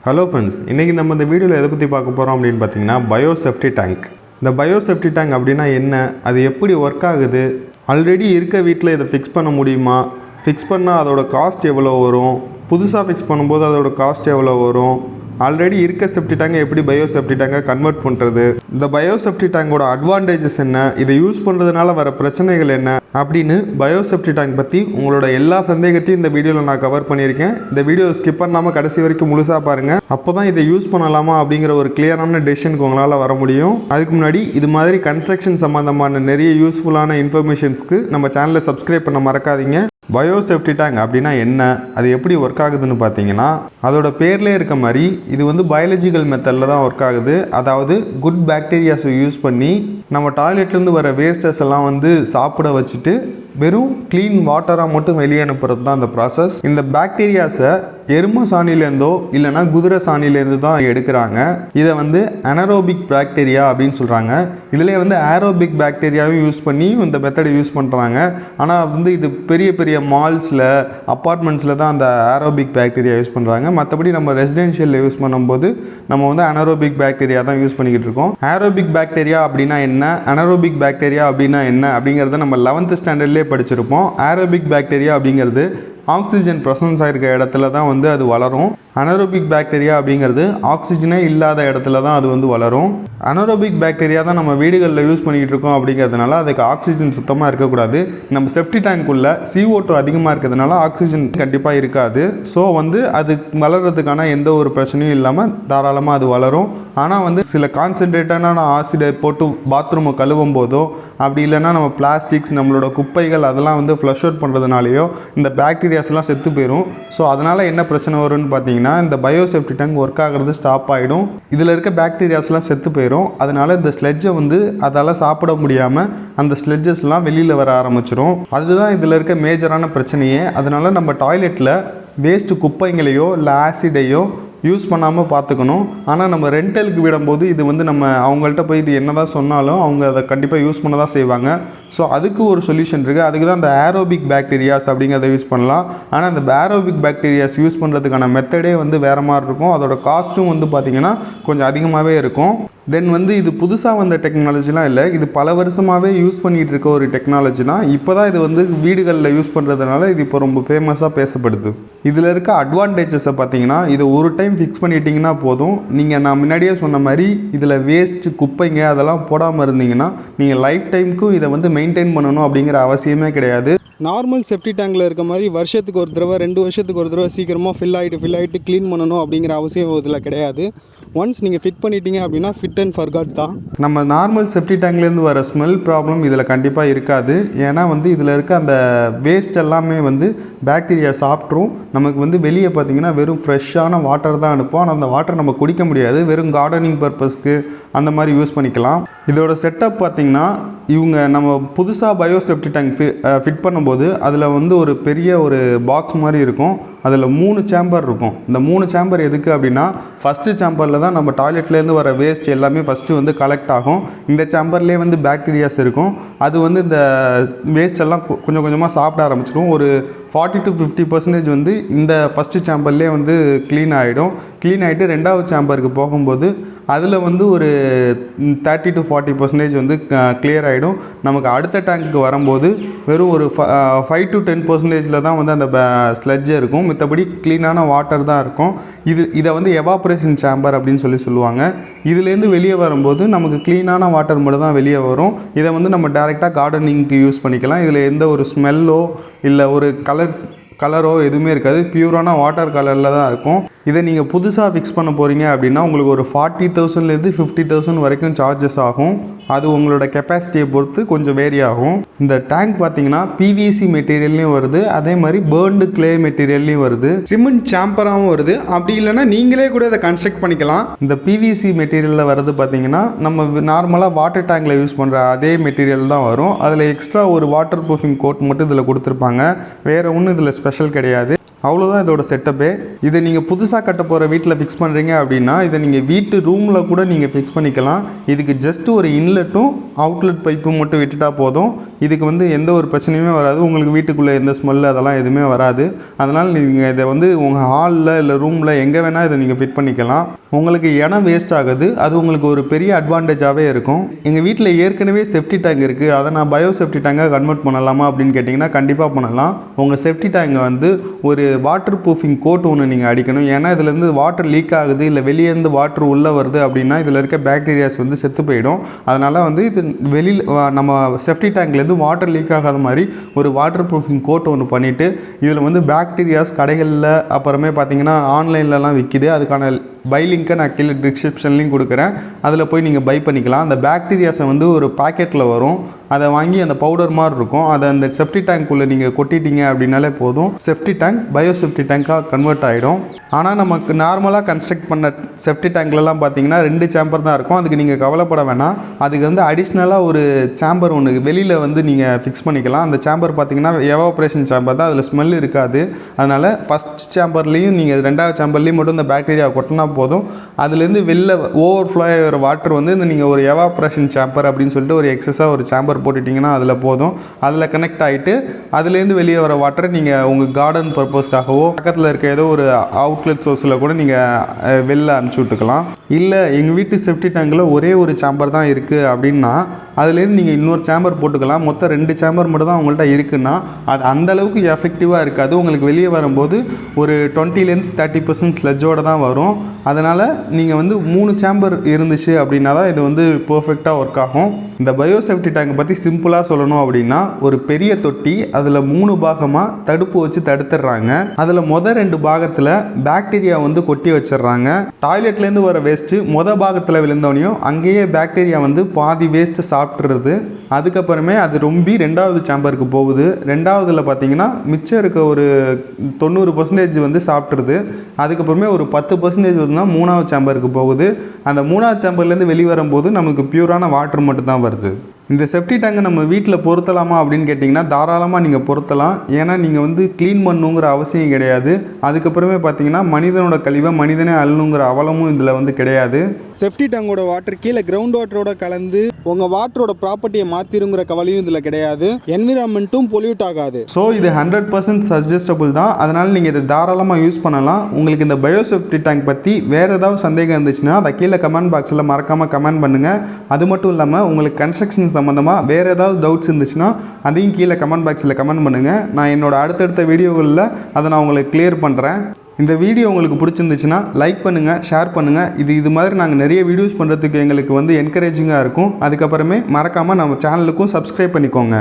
Hello friends, இன்றைக்கி நம்ம இந்த வீடியோவில் எதை பற்றி பார்க்க போகிறோம் அப்படின்னு பார்த்தீங்கன்னா பயோ சேஃப்டி டேங்க். இந்த பயோ சேஃப்டி டேங்க் அப்படின்னா என்ன, அது எப்படி ஒர்க் ஆகுது, ஆல்ரெடி இருக்க வீட்டில் இதை ஃபிக்ஸ் பண்ண முடியுமா, ஃபிக்ஸ் பண்ணால் அதோட காஸ்ட் எவ்வளோ வரும், புதுசாக ஃபிக்ஸ் பண்ணும்போது அதோட காஸ்ட் எவ்வளோ வரும், ஆல்ரெடி இருக்க சேஃப்டி டேங்கை எப்படி பயோ சேஃப்டி டேங்கை கன்வெர்ட் பண்ணுறது, இந்த பயோ சேஃப்டி டேங்கோட அட்வான்டேஜஸ் என்ன, இதை யூஸ் பண்ணுறதுனால வர பிரச்சனைகள் என்ன அப்படின்னு பயோ சேஃப்டி டேங்க் பற்றி உங்களோட எல்லா சந்தேகத்தையும் இந்த வீடியோவில் நான் கவர் பண்ணியிருக்கேன். இந்த வீடியோ ஸ்கிப் பண்ணாமல் கடைசி வரைக்கும் முழுசாக பாருங்கள். அப்போ தான் இதை யூஸ் பண்ணலாமா அப்படிங்கிற ஒரு கிளியரான டெசிஷனுக்கு உங்களால் வர முடியும். அதுக்கு முன்னாடி இது மாதிரி கன்ஸ்ட்ரக்ஷன் சம்மந்தமான நிறைய யூஸ்ஃபுல்லான இன்ஃபர்மேஷன்ஸ்க்கு நம்ம சேனலை சப்ஸ்கிரைப் பண்ண மறக்காதீங்க. பயோ சேஃப்டி டேங்க் அப்படின்னா என்ன, அது எப்படி ஒர்க் ஆகுதுன்னு பார்த்தீங்கன்னா, அதோட பேர்லேயே இருக்க மாதிரி இது வந்து பயாலஜிக்கல் மெத்தடில் தான் ஒர்க் ஆகுது. அதாவது குட் பாக்டீரியாஸை யூஸ் பண்ணி நம்ம டாய்லெட்லேருந்து வர வேஸ்டஸ் எல்லாம் வந்து சாப்பிட வச்சுட்டு வெறும் க்ளீன் வாட்டராக மட்டும் வெளியே அனுப்புறது தான் அந்த ப்ராசஸ். இந்த பாக்டீரியாஸை எருமை சாணிலேருந்தோ இல்லைனா குதிரை சாணிலேருந்து தான் எடுக்கிறாங்க. இதை வந்து அனரோபிக் பாக்டீரியா அப்படின்னு சொல்கிறாங்க. இதில் வந்து ஏரோபிக் பாக்டீரியாவும் யூஸ் பண்ணி இந்த மெத்தடை யூஸ் பண்ணுறாங்க. ஆனால் வந்து இது பெரிய பெரிய மால்ஸில் அப்பார்ட்மெண்ட்ஸில் தான் அந்த ஏரோபிக் பாக்டீரியா யூஸ் பண்ணுறாங்க. மற்றபடி நம்ம ரெசிடென்ஷியலில் யூஸ் பண்ணும்போது நம்ம வந்து அனரோபிக் பாக்டீரியா தான் யூஸ் பண்ணிக்கிட்டு இருக்கோம். ஏரோபிக் பாக்டீரியா அப்படின்னா என்ன, அனரோபிக் பாக்டீரியா அப்படின்னா என்ன அப்படிங்கிறத நம்ம 11th ஸ்டாண்டர்ட்லேயே படிச்சிருப்போம். ஏரோபிக் பாக்டீரியா அப்படிங்கிறது ஆக்சிஜன் ப்ரெசன்ஸ் ஆகிருக்க இடத்துல தான் வந்து அது வளரும். அனரோபிக் பாக்டீரியா அப்படிங்கிறது ஆக்சிஜனே இல்லாத இடத்துல தான் அது வந்து வளரும். அனரோபிக் பாக்டீரியா தான் நம்ம வீடுகளில் யூஸ் பண்ணிக்கிட்டு இருக்கோம் அப்படிங்கிறதுனால அதுக்கு ஆக்சிஜன் சுத்தமாக இருக்கக்கூடாது. நம்ம சேஃப்டி டேங்க்குள்ளே CO2 அதிகமாக இருக்கிறதுனால ஆக்சிஜன் கண்டிப்பாக இருக்காது. ஸோ வந்து அது வளர்கிறதுக்கான எந்த ஒரு பிரச்சனையும் இல்லாமல் தாராளமாக அது வளரும். ஆனால் வந்து சில கான்சென்ட்ரேட்டான ஆசிடை போட்டு பாத்ரூமை கழுவும் போதோ அப்படி இல்லைன்னா நம்ம பிளாஸ்டிக்ஸ் நம்மளோட குப்பைகள் அதெல்லாம் வந்து ஃப்ளஷ் அவுட் பண்ணுறதுனாலையோ இந்த பாக்டீரியாஸ்லாம் செத்து போயிடும். ஸோ அதனால் என்ன பிரச்சனை வரும்னு பார்த்தீங்கன்னா, இந்த பயோ சேஃப்டி டேங்க் ஒர்க் ஆகிறது ஸ்டாப் ஆகிடும். இதில் இருக்க பாக்டீரியாஸ்லாம் செத்து போயிடும். அதனால் இந்த ஸ்லெட்ஜை வந்து அதால் சாப்பிட முடியாமல் அந்த ஸ்லெட்ஜஸ்லாம் வெளியில் வர ஆரம்பிச்சிடும். அதுதான் இதில் இருக்க மேஜரான பிரச்சனையே. அதனால் நம்ம டாய்லெட்டில் வேஸ்ட்டு குப்பைங்களையோ இல்லை ஆசிடையோ யூஸ் பண்ணாமல் பார்த்துக்கணும். ஆனால் நம்ம ரெண்டலுக்கு விடும்போது இது வந்து நம்ம அவங்கள்ட்ட போய் இது என்ன தான் சொன்னாலும் அவங்க அதை கண்டிப்பாக யூஸ் பண்ண தான் செய்வாங்க. ஸோ அதுக்கு ஒரு சொல்யூஷன் இருக்குது. அதுக்கு தான் அந்த ஏரோபிக் பாக்டீரியாஸ் அப்படிங்கிறத யூஸ் பண்ணலாம். ஆனால் அந்த ஏரோபிக் பாக்டீரியாஸ் யூஸ் பண்ணுறதுக்கான மெத்தடே வந்து வேறு மாதிரி இருக்கும். அதோட காஸ்ட்டும் வந்து பார்த்திங்கன்னா கொஞ்சம் அதிகமாகவே இருக்கும். தென் வந்து இது புதுசாக வந்த டெக்னாலஜிலாம் இல்லை, இது பல வருஷமாகவே யூஸ் பண்ணிகிட்டு இருக்க ஒரு டெக்னாலஜி தான். இப்போ தான் இது வந்து வீடுகளில் யூஸ் பண்ணுறதுனால இது இப்போ ரொம்ப ஃபேமஸாக பேசப்படுது. இதில் இருக்க அட்வான்டேஜஸை பார்த்தீங்கன்னா, இதை ஒரு டைம் ஃபிக்ஸ் பண்ணிட்டீங்கன்னா போதும். நான் முன்னாடியே சொன்ன மாதிரி இதில் வேஸ்ட்டு குப்பைங்க அதெல்லாம் போடாமல் இருந்தீங்கன்னா நீங்கள் லைஃப் டைமுக்கும் இதை வந்து மெயின்டைன் பண்ணணும் அப்படிங்கிற அவசியமே கிடையாது. நார்மல் செப்டி டேங்கில் இருக்க மாதிரி வருஷத்துக்கு ஒரு தடவை 2 வருஷத்துக்கு ஒரு தடவை சீக்கிரமாக ஃபில் ஆகிட்டு க்ளீன் பண்ணணும் அப்படிங்கிற அவசியம் இதில் கிடையாது. ஒன்ஸ் நீங்கள் ஃபிட் பண்ணிட்டீங்க அப்படின்னா ஃபிட் அண்ட் ஃபர்காட் தான். நம்ம நார்மல் செப்டி டேங்க்லேருந்து வர ஸ்மெல் ப்ராப்ளம் இதில் கண்டிப்பாக இருக்காது. ஏன்னா வந்து இதில் இருக்க அந்த வேஸ்ட் எல்லாமே வந்து பாக்டீரியா சாப்பிட்ரும். நமக்கு வந்து வெளியே பார்த்திங்கன்னா வெறும் ஃப்ரெஷ்ஷான வாட்டர் தான் அனுப்போம். ஆனால் அந்த வாட்டர் நம்ம குடிக்க முடியாது. வெறும் கார்டனிங் பர்பஸ்க்கு அந்த மாதிரி யூஸ் பண்ணிக்கலாம். இதோட செட்டப் பார்த்திங்கன்னா, இவங்க நம்ம புதுசாக பயோ சேஃப்டி டேங்க் ஃபிட் பண்ணும்போது அதில் வந்து ஒரு பெரிய ஒரு பாக்ஸ் மாதிரி இருக்கும். அதில் 3 சேம்பர் இருக்கும். இந்த 3 சேம்பர் எதுக்கு அப்படின்னா, ஃபஸ்ட்டு சேம்பரில் தான் நம்ம டாய்லெட்லேருந்து வர வேஸ்ட் எல்லாமே ஃபஸ்ட்டு வந்து கலெக்ட் ஆகும். இந்த சேம்பர்லேயே வந்து பாக்டீரியாஸ் இருக்கும். அது வந்து இந்த வேஸ்ட் எல்லாம் கொஞ்சம் கொஞ்சமாக சாப்பிட ஆரம்பிச்சிடும். ஒரு 40 to 50% வந்து இந்த ஃபஸ்ட்டு சேம்பர்லேயே வந்து க்ளீன் ஆகிடும். க்ளீன் ஆகிட்டு 2வது சேம்பருக்கு போகும்போது அதில் வந்து ஒரு 30 to 40% வந்து கிளியர் ஆகிடும். நமக்கு அடுத்த டேங்க்கு வரும்போது வெறும் ஒரு 5 to 10% தான் வந்து அந்த ஸ்லெட்ஜே இருக்கும். மற்றபடி க்ளீனான வாட்டர் தான் இருக்கும். இதை வந்து எவாப்ரேஷன் சேம்பர் அப்படின்னு சொல்லுவாங்க. இதுலேருந்து வெளியே வரும்போது நமக்கு க்ளீனான வாட்டர் மட்டும் தான் வெளியே வரும். இதை வந்து நம்ம டைரெக்டாக கார்டனிங்க்கு யூஸ் பண்ணிக்கலாம். இதில் எந்த ஒரு ஸ்மெல்லோ இல்லை ஒரு கலரோ எதுவுமே இருக்காது. பியூரான வாட்டர் கலரில் தான் இருக்கும். இதை நீங்கள் புதுசாக ஃபிக்ஸ் பண்ண போகிறீங்க அப்படின்னா உங்களுக்கு ஒரு 40,000லேருந்து 50,000 வரைக்கும் சார்ஜஸ் ஆகும். அது உங்களோட கெப்பாசிட்டியை பொறுத்து கொஞ்சம் வேரி ஆகும். இந்த டேங்க் பார்த்தீங்கன்னா PVC மெட்டீரியல்லையும் வருது, அதே மாதிரி பேர்ன்டு கிளே மெட்டீரியல்லையும் வருது, சிமெண்ட் சாம்பராகவும் வருது. அப்படி இல்லைன்னா நீங்களே கூட இதை கன்ஸ்ட்ரக்ட் பண்ணிக்கலாம். இந்த PVC மெட்டீரியலில் வருது பார்த்தீங்கன்னா நம்ம நார்மலாக வாட்டர் டேங்கில் யூஸ் பண்ணுற அதே மெட்டீரியல் தான் வரும். அதில் எக்ஸ்ட்ரா ஒரு வாட்டர் ப்ரூஃபிங் கோட் மட்டும் இதில் கொடுத்துருப்பாங்க. வேறு ஒன்றும் இதில் ஸ்பெஷல் கிடையாது. அவ்வளோதான் இதோட செட்டப்பே. இதை நீங்கள் புதுசாக கட்ட போகிற வீட்டில் ஃபிக்ஸ் பண்ணுறீங்க அப்படின்னா இதை நீங்கள் வீட்டு ரூமில் கூட நீங்கள் ஃபிக்ஸ் பண்ணிக்கலாம். இதுக்கு ஜஸ்ட் ஒரு இன்லெட்டும் அவுட்லெட் பைப்பு மட்டும் விட்டுட்டா போதும். இதுக்கு வந்து எந்த ஒரு பிரச்சனையுமே வராது. உங்களுக்கு வீட்டுக்குள்ளே எந்த ஸ்மெல் அதெல்லாம் எதுவுமே வராது. அதனால் நீங்கள் இதை வந்து உங்கள் ஹாலில் இல்லை ரூமில் எங்கே வேணால் இதை நீங்கள் ஃபிட் பண்ணிக்கலாம். உங்களுக்கு இடம் வேஸ்ட் ஆகுது. அது உங்களுக்கு ஒரு பெரிய அட்வான்டேஜாகவே இருக்கும். எங்கள் வீட்டில் ஏற்கனவே செப்டி டேங்க் இருக்குது, அதை நான் பயோ செப்டி டேங்காக கன்வெர்ட் பண்ணலாமா அப்படின்னு கேட்டிங்கன்னா கண்டிப்பாக பண்ணலாம். உங்கள் செப்டி டேங்கை வந்து ஒரு வாட்டர் ப்ரூஃபிங் கோட் ஒன்று நீங்கள் அடிக்கணும். ஏன்னா இதுலேருந்து வாட்டர் லீக் ஆகுது, இல்லை வெளியேருந்து வாட்டர் உள்ளே வருது அப்படின்னா இதில் இருக்க பாக்டீரியாஸ் வந்து செத்து போயிடும். அதனால் வந்து இது வெளியில் நம்ம செப்டி டேங்க்லேருந்து வாட்டர் லீக் ஆகாத மாதிரி ஒரு வாட்டர் ப்ரூஃபிங் கோட் ஒன்று பண்ணிவிட்டு இதில் வந்து பாக்டீரியாஸ் கடைகளில் அப்புறமே பார்த்தீங்கன்னா ஆன்லைன்லலாம் விற்கிது. அதுக்கான பை லிங்க்கை நான் கீழே டிஸ்கிரிப்ஷன்லையும் கொடுக்குறேன். அதில் போய் நீங்கள் பை பண்ணிக்கலாம். அந்த பாக்டீரியாஸை வந்து ஒரு பேக்கெட்டில் வரும், அதை வாங்கி அந்த பவுடர் மாதிரி இருக்கும், அதை அந்த செப்டி டேங்க்குள்ளே நீங்கள் கொட்டிட்டீங்க அப்படின்னாலே போதும், செப்டி டேங்க் பயோ செப்டி டேங்காக கன்வெர்ட் ஆகிடும். ஆனால் நமக்கு நார்மலாக கன்ஸ்ட்ரக்ட் பண்ண செப்டி டேங்க்லலாம் பார்த்தீங்கன்னா 2 சேம்பர் தான் இருக்கும். அதுக்கு நீங்கள் கவலைப்பட வேணாம். அதுக்கு வந்து அடிஷ்னலாக ஒரு சேம்பர் ஒன்று வெளியில் வந்து நீங்கள் ஃபிக்ஸ் பண்ணிக்கலாம். அந்த சேம்பர் பார்த்தீங்கன்னா எவாப்ரேஷன் சேம்பர் தான், அதில் ஸ்மெல் இருக்காது. அதனால் ஃபஸ்ட் சேம்பர்லேயும் நீங்கள் 2வது சேம்பர்லேயும் மட்டும் இந்த பாக்டீரியா கொட்டினா போதும். அதுலேருந்து வெளில ஓவர்ஃப்ளோ ஆகிற வாட்டர் வந்து இந்த நீங்கள் ஒரு எவாப்ரேஷன் சேம்பர் அப்படின்னு சொல்லிட்டு ஒரு எக்ஸஸாக ஒரு சேம்பர் போட்டுட்டிங்கன்னா அதில் போதும். அதில் கனெக்ட் ஆகிட்டு அதுலேருந்து வெளியே வர வாட்டரை நீங்கள் உங்கள் கார்டன் பர்பஸ்க்காகவோ பக்கத்தில் இருக்க ஏதோ ஒரு அவுட்லெட் சோர்ஸில் கூட நீங்கள் வெளில அனுப்பிச்சி விட்டுக்கலாம். இல்லை எங்கள் வீட்டு செப்டி டேங்கில் ஒரே ஒரு சேம்பர் தான் இருக்குது அப்படின்னா அதுலேருந்து நீங்கள் இன்னொரு சேம்பர் போட்டுக்கலாம். மொத்தம் 2 சேம்பர் மட்டும் தான் உங்கள்கிட்ட இருக்குன்னா அது அந்தளவுக்கு எஃபெக்டிவாக இருக்காது. உங்களுக்கு வெளியே வரும்போது ஒரு 20% 30% ஸ்லெட்ஜோடு தான் வரும். அதனால் நீங்கள் வந்து 3 சேம்பர் இருந்துச்சு அப்படின்னா தான் இது வந்து பர்ஃபெக்டாக ஒர்க் ஆகும். இந்த பயோ செப்டி டேங்கை பற்றி சிம்பிளாக சொல்லணும் அப்படின்னா ஒரு பெரிய தொட்டி, அதில் 3 பாகமாக தடுப்பு வச்சு தடுத்துடுறாங்க. அதில் மொதல் 2 பாகத்தில் பாக்டீரியா வந்து கொட்டி வச்சிடுறாங்க. டாய்லெட்லேருந்து வர வேஸ்ட்டு பாகத்தில் விழுந்தோனையும் அங்கேயே பாக்டீரியா வந்து பாதி வேஸ்ட்டு சாப்பிட்றது. அதுக்கப்புறமே அது ரொம்ப 2வது சேம்பருக்கு போகுது. 2வதுல பார்த்தீங்கன்னா மிச்சம் இருக்க ஒரு 90% வந்து சாப்பிட்ருது. அதுக்கப்புறமே ஒரு 10% வந்து 3வது சேம்பருக்கு போகுது. அந்த 3வது சேம்பர்லேருந்து வெளிவரும்போது நமக்கு பியூரான வாட்டர் மட்டும் தான் வருது. இந்த செப்டி டேங்கை நம்ம வீட்டில் பொருத்தலாமா அப்படின்னு கேட்டிங்கன்னா தாராளமாக நீங்கள் பொருத்தலாம். ஏன்னா நீங்கள் வந்து க்ளீன் பண்ணணுங்கிற அவசியம் கிடையாது. அதுக்கப்புறமே பார்த்தீங்கன்னா மனிதனோட கழிவை மனிதனே அள்ளணுங்கிற அவலமும் இதில் வந்து கிடையாது. செப்டி டேங்கோட வாட்டர் கீழே கிரவுண்ட் வாட்டரோட கலந்து உங்கள் வாட்டரோட ப்ராப்பர்ட்டியை மாற்றிருங்கிற கவலையும் இதில் கிடையாது. என்விரான்மெண்ட்டும் பொல்யூட் ஆகாது. ஸோ இது 100% சஜஸ்டபுள் தான். அதனால் நீங்கள் இதை தாராளமாக யூஸ் பண்ணலாம். உங்களுக்கு இந்த பயோ செப்டி டேங்க் பற்றி வேறு ஏதாவது சந்தேகம் இருந்துச்சுன்னா அதை கீழே கமெண்ட் பாக்ஸில் மறக்காமல் கமெண்ட் பண்ணுங்கள். அது மட்டும் இல்லாமல் உங்களுக்கு கன்ஸ்ட்ரக்ஷன் சம்மந்தமாக வேறு ஏதாவது டவுட்ஸ் இருந்துச்சுன்னா அதையும் கீழே கமெண்ட் பாக்ஸில் கமெண்ட் பண்ணுங்கள். நான் என்னோடய அடுத்தடுத்த வீடியோகளில் அதை நான் உங்களுக்கு கிளியர் பண்ணுறேன். இந்த வீடியோ உங்களுக்கு பிடிச்சிருந்துச்சுன்னா லைக் பண்ணுங்கள், ஷேர் பண்ணுங்கள். இது மாதிரி நாங்கள் நிறைய வீடியோஸ் பண்ணுறதுக்கு எங்களுக்கு வந்து என்கரேஜிங்காக இருக்கும். அதுக்கப்புறமே மறக்காமல் நம்ம சேனலுக்கும் சப்ஸ்கிரைப் பண்ணிக்கோங்க.